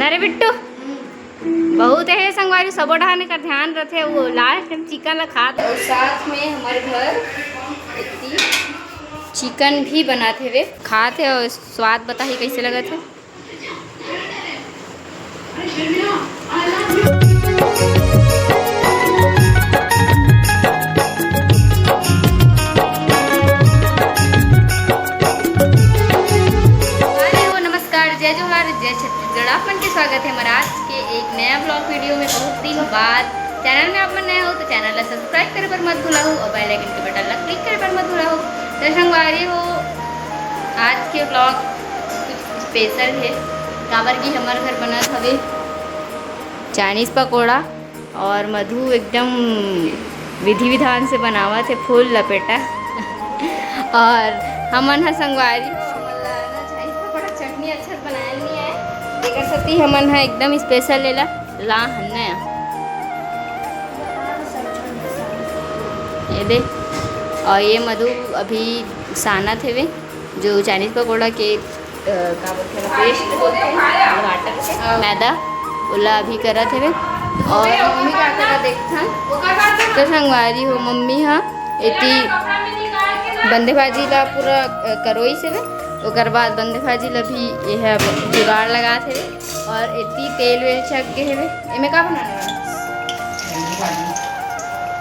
नरे बिट्टू बहुत है संगवारी सब ढाने का ध्यान रखे वो लास्ट में चिकन ला खाते और साथ में हमारे घर चिकन भी बनाते हुए खाते और स्वाद बता ही कैसे लगा थे। जय जोहार जय छत्तीसगढ़ अपन के स्वागत है हमारा आज के एक नया ब्लॉग वीडियो में। बहुत दिन बाद चैनल में आप नया हो तो चैनल ला सब्सक्राइब करे पर मत भूला हो और बेल आइकन के बटन ला क्लिक करे पर मत भूला हो। तो संगवारी हो आज के ब्लॉग कुछ स्पेशल है काबर की हमारे घर बना हवे चाइनीज़ पकौड़ा और मधु एकदम विधि विधान से बनावा थे फूल लपेटा और हमन है संगवारी देख सकती हमन है एकदम स्पेशल लेला ला हन्ना ये दे और ये मधु अभी साना थे वे जो चाइनीज़ पकौड़ा के पेस्ट टमाटर के मैदा उला अभी करा थे वे और मम्मी क्या करा देखता तो संगवारी हो मम्मी हाँ इतनी बंदे भाजी ला पूरा करोई से वे ओकर बाद बंदे भाजी ला भी यह जुगाड़ लगा थे और इतनी तेल वेल छक के है एमे का बनाने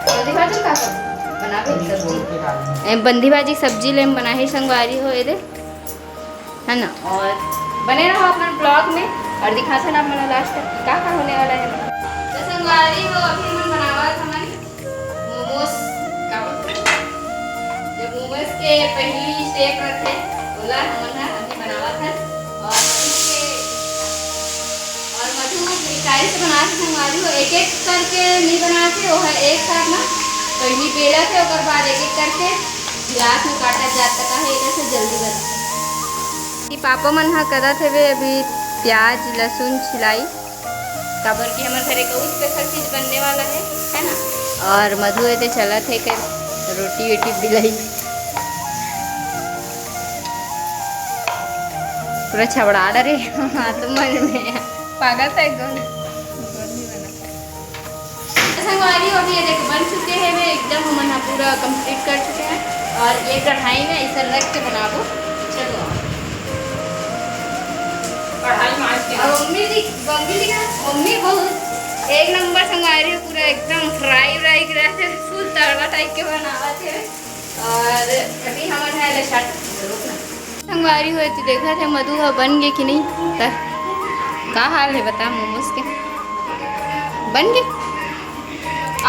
बंदी भाजी का बनावे सब्जी बंदी भाजी सब्जी ले बना ही संगवारी हो ये दे है ना। और बने रहो अपना ब्लॉग में और दिखाते ना अपना लास्ट तक क्या होने वाला है। तो संगवारी हो अभी हम बनावा था मोमोज का जब मोमोज के पहली स्टेप रखे बोला हमन अभी बनावा था और मधु स्टाइल से बनाते संगवारी हो एक एक करके नहीं बनाते वो है एक साथ ना तो ही बेला थे और बाद एक एक करके गिलास में काटा जाता है एक से जल्दी बनता पापा मन हा करा थे वे अभी प्याज लहसुन छिलाई काबर की हमारे घर एक और स्पेशल चीज़ बनने वाला है ना। और मधु ऐसे चला थे कर रोटी वेटी बिलाई पूरा छबड़ा डरे हाँ तो मन में पागल था एकदम संगवारी अभी ये देख बन चुके हैं वे एकदम हम पूरा कंप्लीट कर चुके हैं और ये कढ़ाई में ऐसा रख के बना दो चलो कढ़ाई मम्मी बहुत एक नंबर संगवारी पूरा एकदम फ्राई व्राई रहते फुल तड़का टाइप के बनावा थे और अभी हमारे संगवारी हुए तो देखा थे मधु बन गए कि नहीं तर का हाल है बता मोमोज के बन गए।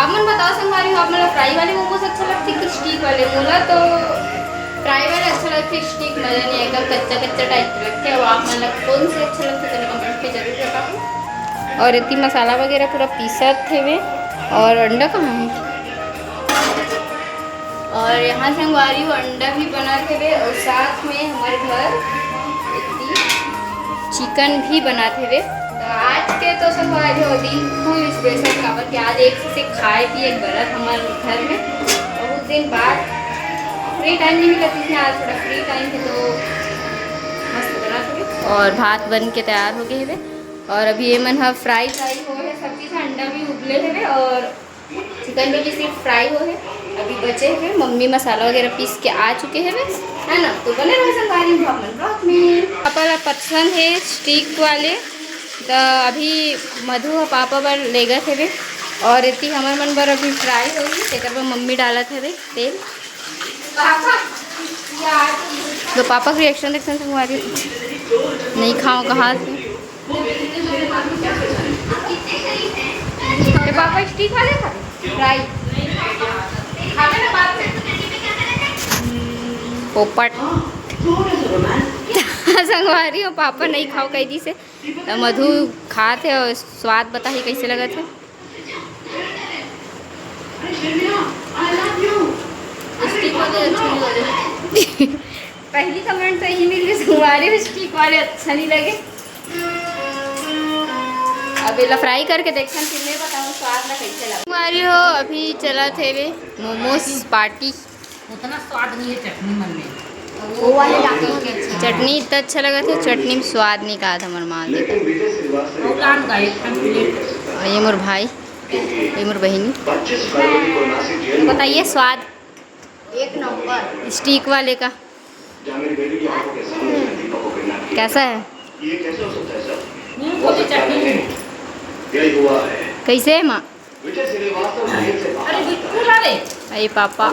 आप मन बताओ संगवारी आप मतलब फ्राई वाले मोमोज अच्छा लगते कि स्टिक वाले मोला तो फ्राई वाले अच्छा लगते स्टिक मज़ा नहीं आएगा कच्चा कच्चा टाइप लगते और आप मतलब कौन से अच्छे लगते तो कमेंट पे जरूर बताओ। और इतनी मसाला वगैरह पूरा पीसा थे वे और अंडा कहाँ है और यहाँ संगवारी हो अंडा भी बना थे वे और साथ में हमारे घर चिकन भी बनाते हुए। तो आज के तो संगवारी हो दिन फुल स्पेशल काबर कि आज एक से खाए थी एक बरत हमारे घर में बहुत दिन बाद फ्री टाइम नहीं मिला थी आज थोड़ा फ्री टाइम है तो मस्त बना थे और भात बन के तैयार हो गए थे और अभी ये मन हाँ फ्राई हो है सब चीज़ अंडा भी उबले हुए और चिकन भी सिर्फ फ्राई हो है अभी बचे हुए मम्मी मसाला वगैरह पीस के आ चुके हैं है ना। तो बने रहे संगवारी ब्लॉग में पापा पसंद है स्टिक वाले तो अभी मधु पापा पर ले गए थे और इतनी हमारे मन पर अभी फ्राई होगी एक बार मम्मी डाला थे तेल तो पापा का रिएक्शन देखते हैं संगवारी नहीं खाओ कहाँ से तो पापा स्टिक वाले खाते फ्राई पोपट संगवारी हो पापा नहीं खाओ कैदी से तो मधु खाते और स्वाद बता ही कैसे लगा थे। पहली कमेंट तो यही मिली संगवारी स्टिक वाले अच्छा नहीं लगे अब इला फ्राई करके देखते फिर मैं बताऊँ स्वाद ना कैसे लगा। संगवारी हो अभी चला थे वे मोमोज पार्टी उतना स्वाद नहीं है चटनी मन में वो वाले चटनी इतना अच्छा लगा था, चटनी में स्वाद नहीं कहा था हमारे माँ और ये मोर भाई, ये मोर बहनी। बताइए स्वाद एक नंबर स्टीक वाले का कैसा है? कैसे है माँ? अरे पापा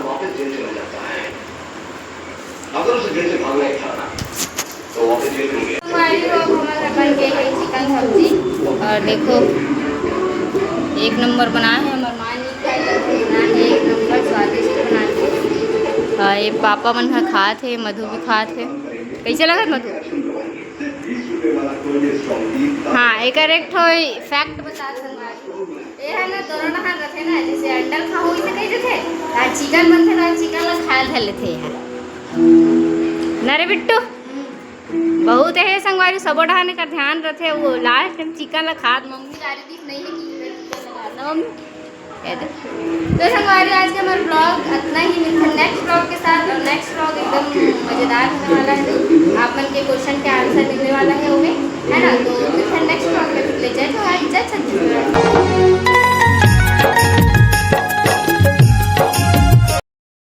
चिकन सब्जी और देखो एक नंबर बना है हमारे माँ ने, एक नंबर स्वादिष्ट बना है। ये पापा मन खा थे, मधु भी खा थे। कैसे लगा मधु? हाँ एक फैक्ट बता ये है ना, दोनों नहान रखे ना, जैसे अंडल खाओ इसे कैसे थे चिकन बनते ना, चिकन ला खाए धले थे यार नरे बिट्टू बहुत है संगवारी सबो ढहाने का ध्यान रखे। वो लास्ट में चिकन ला खाद मम्मी ला रही थी नहीं है तो संगवारी आज के हमारा ब्लॉग इतना ही। मिलता है नेक्स्ट ब्लॉग के साथ, और नेक्स्ट ब्लॉग एकदम मज़ेदार होने वाला है। आप मन के क्वेश्चन के आंसर मिलने वाला है वो है ना। तो फिर नेक्स्ट ब्लॉग में ले जाए तो आज